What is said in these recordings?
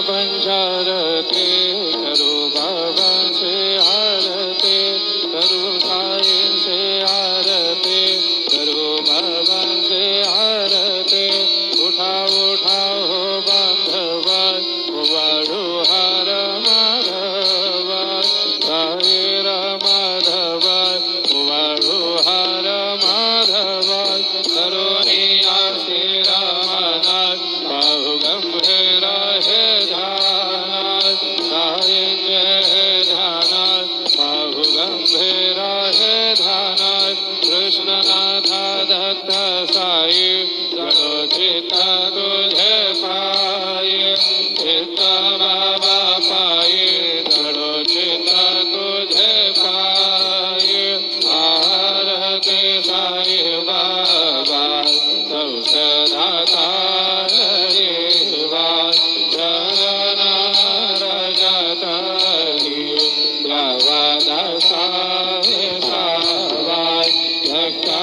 पंचारते करो बाबा से आरते करो साईं से आरते करो बाबा से आरते उठाओ उठाओ बांधवा उबाड़ो हार माधवा साईं माधवा उबाड़ो हार माधवा करो नियासी रामनाथ बाहु गंभीरा है ध्यानाथ साईं जय ध्यानाथ बाहु गंभीरा है ध्यानाथ कृष्णनाथा दत्त साईं जड़ो चित्त तुझे पाए चित्त बाबा पाए जड़ो चित्त तुझे पाए आरती साईं बाबा सबसे दाता चरण रजत दसा भक्ता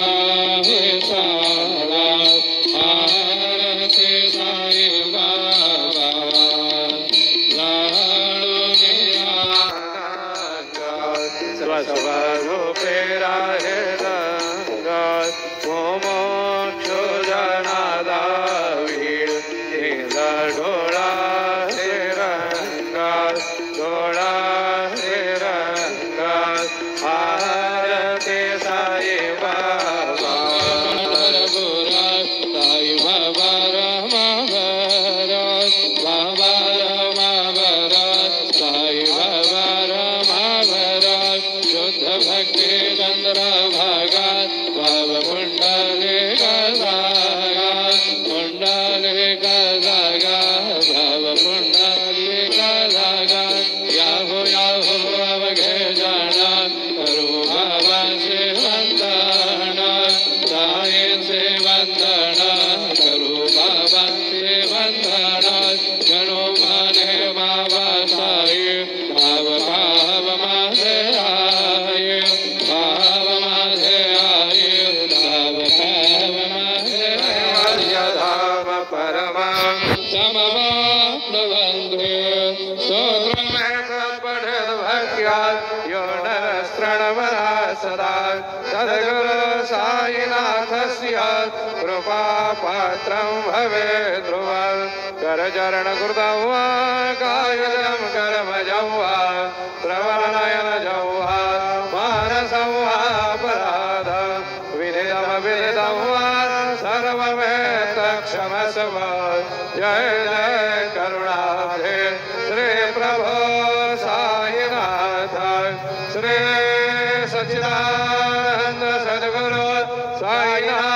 आरती साईं बाबा स्वस्वरूपे राहे मोक्षो जनादा वीर ढोला हे रंगा ढोला हे रंगा आरती साईं बाबा साईं बाबा रमा भरत बाबा रमा भरत साईं बाबा रमा भरत शुद्ध भक्ति चंद्र भगत बाबा कुंडले गजागत कुंडले गजागत बाबा कुंडले गजागत याहो याहो अवघे जाना करो बाबा से वंदना साईं से वंदना करो बाबा से वंदना जनो माने बाबा साईं भाव भाव माधे आए भाव माधे आए भाव भाव माधे आए धाम परमं समवाप्नुवन्ते स्तोत्रमेक पठेद् भक्त्या यो नरः शृण्वन् सदा सद्गुरु साईनाथस्य कृपापात्रं भवेत् ध्रुवं करचरणकृतं वा कायजं कर्मजं वा श्रवणनयनजं वा मानसं वा अपराधं विदितं वा सर्वमेतत्क्षमस्व जय जय करुणाब्धे श्री प्रभो साईनाथ श्री सच्चिदानंद सद्गुरु साईनाथ